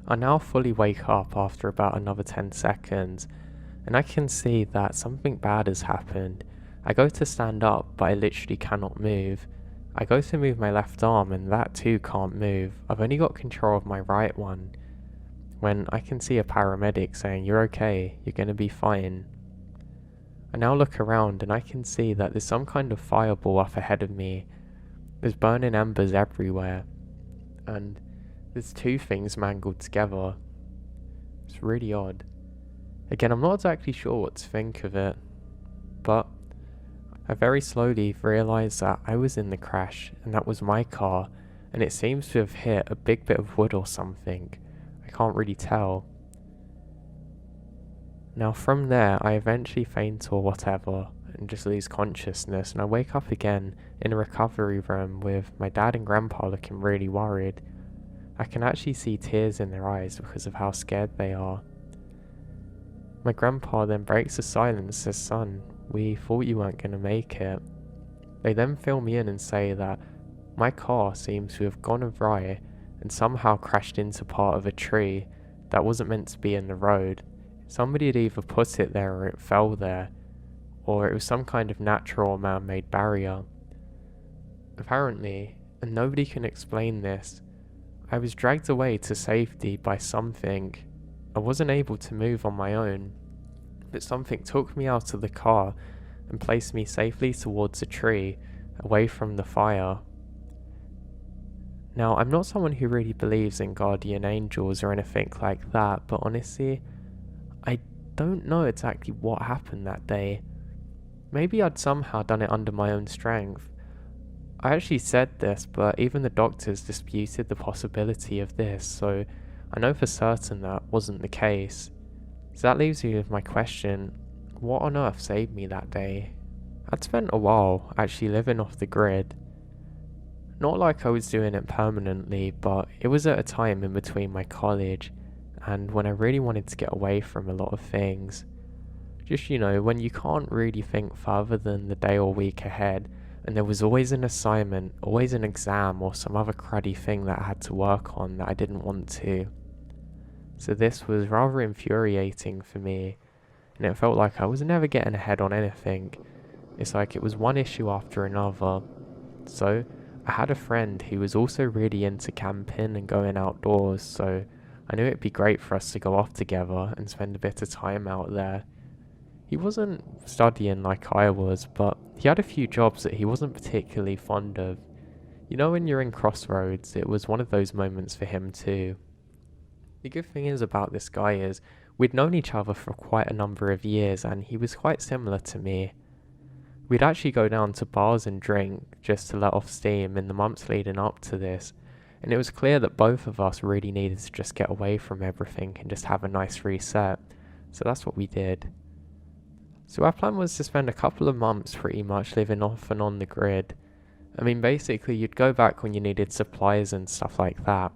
I now fully wake up after about another 10 seconds, and I can see that something bad has happened. I go to stand up, but I literally cannot move. I go to move my left arm, and that too can't move. I've only got control of my right one, when I can see a paramedic saying, "You're okay, you're gonna be fine." I now look around, and I can see that there's some kind of fireball up ahead of me. There's burning embers everywhere, and there's two things mangled together. It's really odd. Again, I'm not exactly sure what to think of it, but I very slowly realised that I was in the crash, and that was my car, and it seems to have hit a big bit of wood or something. I can't really tell. Now from there, I eventually faint or whatever, and just lose consciousness, and I wake up again in a recovery room with my dad and grandpa looking really worried. I can actually see tears in their eyes because of how scared they are. My grandpa then breaks the silence and says, "Son, we thought you weren't going to make it." They then fill me in and say that my car seems to have gone awry and somehow crashed into part of a tree that wasn't meant to be in the road. Somebody had either put it there or it fell there, or it was some kind of natural or man-made barrier. Apparently, and nobody can explain this, I was dragged away to safety by something. I wasn't able to move on my own, but something took me out of the car and placed me safely towards a tree, away from the fire. Now, I'm not someone who really believes in guardian angels or anything like that, but honestly, I don't know exactly what happened that day. Maybe I'd somehow done it under my own strength. I actually said this, but even the doctors disputed the possibility of this, so I know for certain that wasn't the case. So that leaves me with my question, what on earth saved me that day? I'd spent a while actually living off the grid. Not like I was doing it permanently, but it was at a time in between my college and when I really wanted to get away from a lot of things. Just, when you can't really think further than the day or week ahead, and there was always an assignment, always an exam, or some other cruddy thing that I had to work on that I didn't want to. So this was rather infuriating for me, and it felt like I was never getting ahead on anything. It's like it was one issue after another. So I had a friend who was also really into camping and going outdoors, so I knew it'd be great for us to go off together and spend a bit of time out there. He wasn't studying like I was, but he had a few jobs that he wasn't particularly fond of. When you're in crossroads, it was one of those moments for him too. The good thing is about this guy is we'd known each other for quite a number of years and he was quite similar to me. We'd actually go down to bars and drink just to let off steam in the months leading up to this, and it was clear that both of us really needed to just get away from everything and just have a nice reset, so that's what we did. So our plan was to spend a couple of months pretty much living off and on the grid. I mean, basically you'd go back when you needed supplies and stuff like that,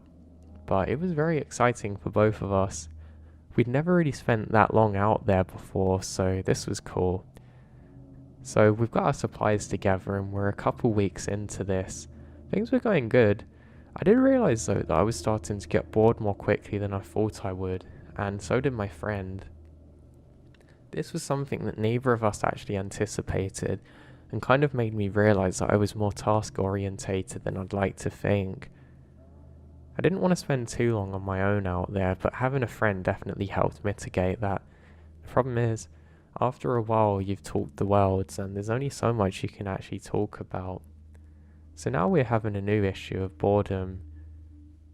but it was very exciting for both of us. We'd never really spent that long out there before, so this was cool. So we've got our supplies together and we're a couple weeks into this. Things were going good. I did realise though that I was starting to get bored more quickly than I thought I would, and so did my friend. This was something that neither of us actually anticipated, and kind of made me realise that I was more task orientated than I'd like to think. I didn't want to spend too long on my own out there, but having a friend definitely helped mitigate that. The problem is, after a while you've talked the worlds and there's only so much you can actually talk about. So now we're having a new issue of boredom,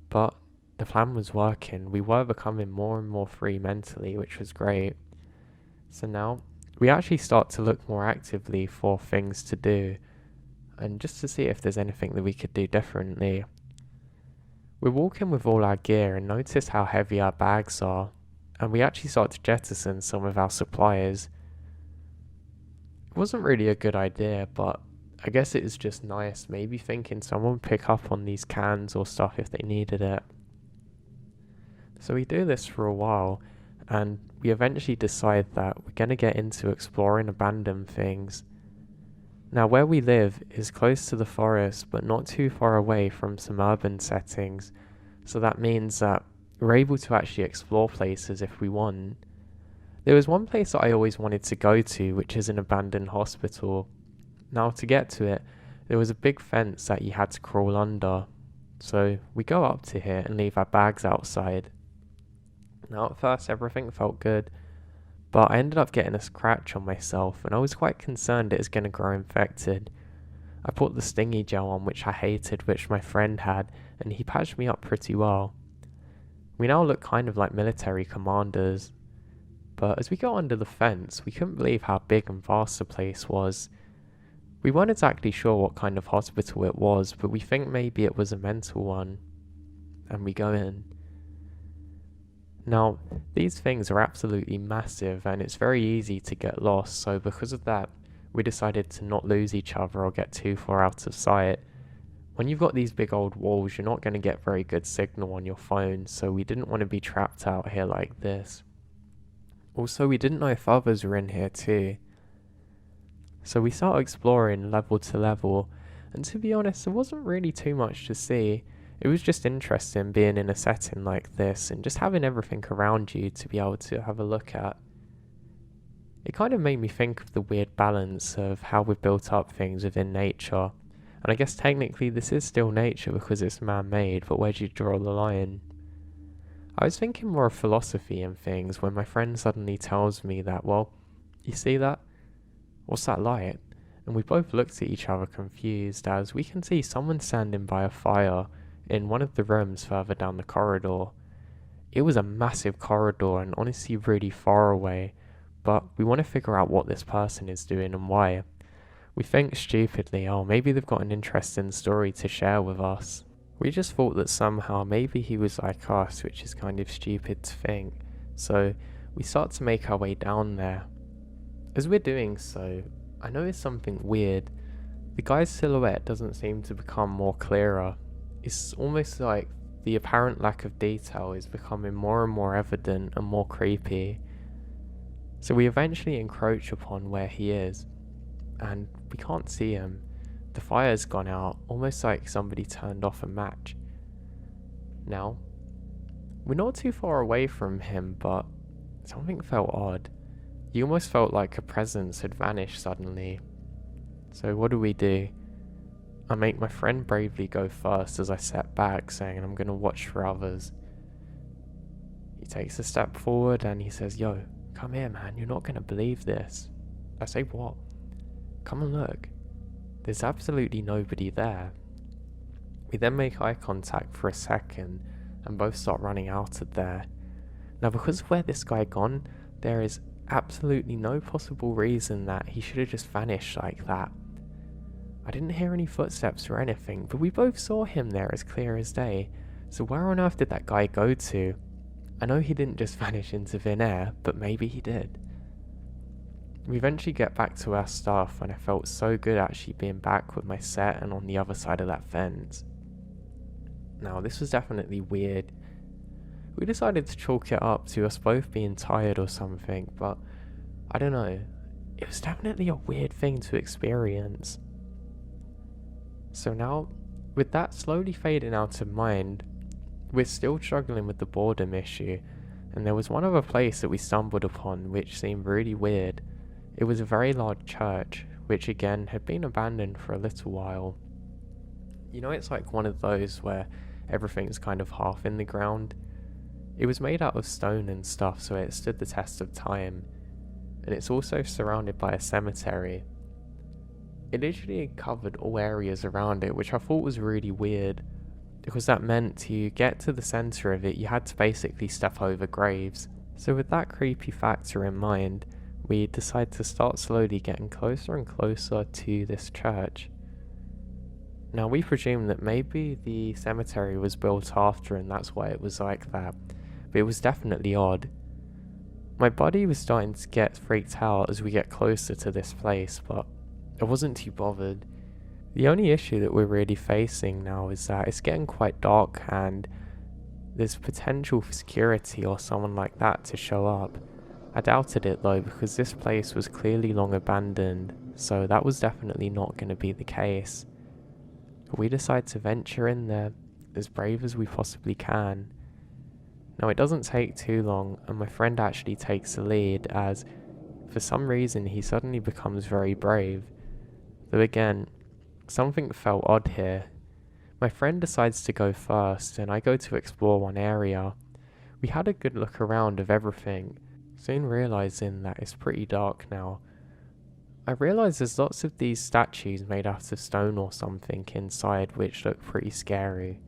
but the plan was working. We were becoming more and more free mentally, which was great. So now we actually start to look more actively for things to do and just to see if there's anything that we could do differently. We're walking with all our gear and notice how heavy our bags are, and we actually start to jettison some of our supplies. It wasn't really a good idea, but I guess it was just nice, maybe thinking someone would pick up on these cans or stuff if they needed it. So we do this for a while, and we eventually decide that we're going to get into exploring abandoned things. Now where we live is close to the forest but not too far away from some urban settings, so that means that we're able to actually explore places if we want. There was one place that I always wanted to go to, which is an abandoned hospital. Now to get to it, there was a big fence that you had to crawl under, so we go up to here and leave our bags outside. Now at first everything felt good, but I ended up getting a scratch on myself and I was quite concerned it was going to grow infected. I put the stingy gel on, which I hated, which my friend had, and he patched me up pretty well. We now look kind of like military commanders, but as we got under the fence we couldn't believe how big and vast the place was. We weren't exactly sure what kind of hospital it was, but we think maybe it was a mental one, and we go in. Now, these things are absolutely massive and it's very easy to get lost, so because of that, we decided to not lose each other or get too far out of sight. When you've got these big old walls, you're not going to get very good signal on your phone, so we didn't want to be trapped out here like this. Also, we didn't know if others were in here too. So we started exploring level to level, and to be honest, there wasn't really too much to see. It was just interesting being in a setting like this and just having everything around you to be able to have a look at. It kind of made me think of the weird balance of how we've built up things within nature. And I guess technically this is still nature because it's man-made, but where do you draw the line? I was thinking more of philosophy and things when my friend suddenly tells me that, well, you see that? What's that light? And we both looked at each other confused as we can see someone standing by a fire in one of the rooms further down the corridor. It was a massive corridor and honestly really far away, but we want to figure out what this person is doing and why. We think stupidly, oh, maybe they've got an interesting story to share with us. We just thought that somehow maybe he was like us, which is kind of stupid to think. So We start to make our way down there. As we're doing so, I notice something weird. The guy's silhouette doesn't seem to become more clearer. It's almost like the apparent lack of detail is becoming more and more evident and more creepy. So we eventually encroach upon where he is, and we can't see him. The fire's gone out, almost like somebody turned off a match. Now, we're not too far away from him, but something felt odd. You almost felt like a presence had vanished suddenly. So what do? I make my friend bravely go first as I step back, saying I'm going to watch for others. He takes a step forward and he says, "Yo, come here, man, you're not going to believe this." I say, "What?" "Come and look." There's absolutely nobody there. We then make eye contact for a second and both start running out of there. Now, because of where this guy gone, there is absolutely no possible reason that he should have just vanished like that. I didn't hear any footsteps or anything, but we both saw him there as clear as day. So where on earth did that guy go to? I know he didn't just vanish into thin air, but maybe he did. We eventually get back to our stuff, and I felt so good actually being back with my set and on the other side of that fence. Now, this was definitely weird. We decided to chalk it up to us both being tired or something, but I don't know. It was definitely a weird thing to experience. So now, with that slowly fading out of mind, we're still struggling with the boredom issue, and there was one other place that we stumbled upon which seemed really weird. It was a very large church, which again had been abandoned for a little while. You know, it's like one of those where everything's kind of half in the ground. It was made out of stone and stuff, so it stood the test of time, and it's also surrounded by a cemetery. It literally covered all areas around it, which I thought was really weird, because that meant to get to the centre of it, you had to basically step over graves. So with that creepy factor in mind, we decided to start slowly getting closer and closer to this church. Now, we presumed that maybe the cemetery was built after and that's why it was like that, but it was definitely odd. My body was starting to get freaked out as we get closer to this place, but I wasn't too bothered. The only issue that we're really facing now is that it's getting quite dark and there's potential for security or someone like that to show up. I doubted it though, because this place was clearly long abandoned, so that was definitely not going to be the case. But we decide to venture in there, as brave as we possibly can. Now, it doesn't take too long, and my friend actually takes the lead, as for some reason he suddenly becomes very brave. Though again, something felt odd here. My friend decides to go first, and I go to explore one area. We had a good look around of everything, soon realising that it's pretty dark now. I realised there's lots of these statues made out of stone or something inside, which look pretty scary.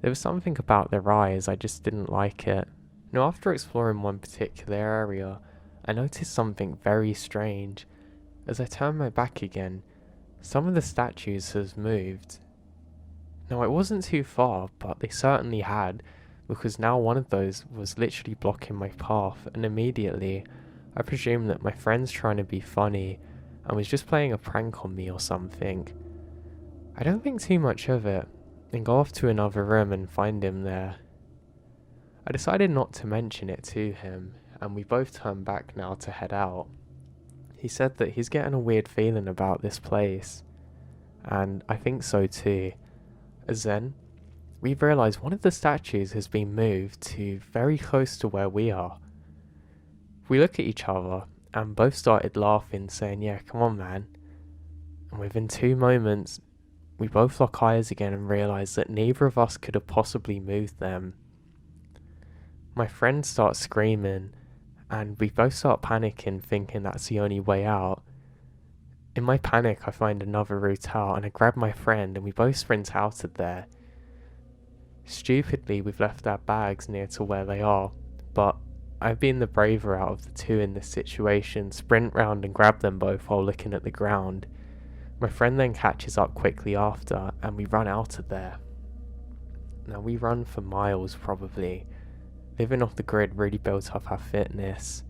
There was something about their eyes, I just didn't like it. Now, after exploring one particular area, I noticed something very strange. As I turned my back again, some of the statues has moved. Now, it wasn't too far, but they certainly had, because now one of those was literally blocking my path, and immediately I presumed that my friend's trying to be funny and was just playing a prank on me or something. I don't think too much of it, and go off to another room and find him there. I decided not to mention it to him, and we both turned back now to head out. He said that he's getting a weird feeling about this place, and I think so too, as then we realise one of the statues has been moved to very close to where we are. We look at each other and both started laughing, saying, "Yeah, come on, man." And within 2 moments, we both lock eyes again and realise that neither of us could have possibly moved them. My friend starts screaming, and we both start panicking, thinking that's the only way out. In my panic, I find another route out, and I grab my friend, and we both sprint out of there. Stupidly, we've left our bags near to where they are, but I've been the braver out of the two in this situation, sprint round and grab them both while looking at the ground. My friend then catches up quickly after, and we run out of there. Now, we run for miles probably. Living off the grid really built up our fitness.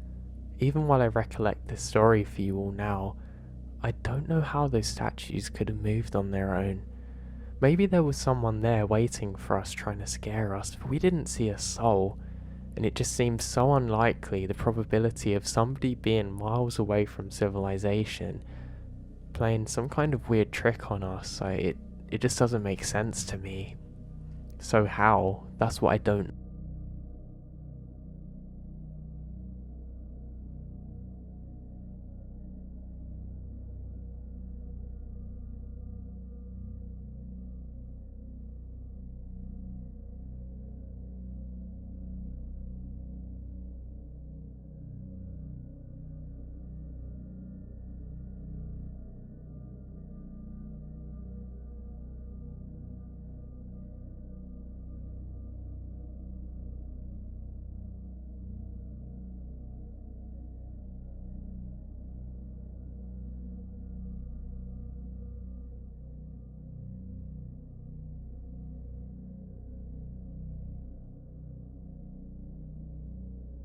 Even while I recollect this story for you all now, I don't know how those statues could have moved on their own. Maybe there was someone there waiting for us trying to scare us, but we didn't see a soul, and it just seems so unlikely, the probability of somebody being miles away from civilization playing some kind of weird trick on us. It just doesn't make sense to me. So how? That's what I don't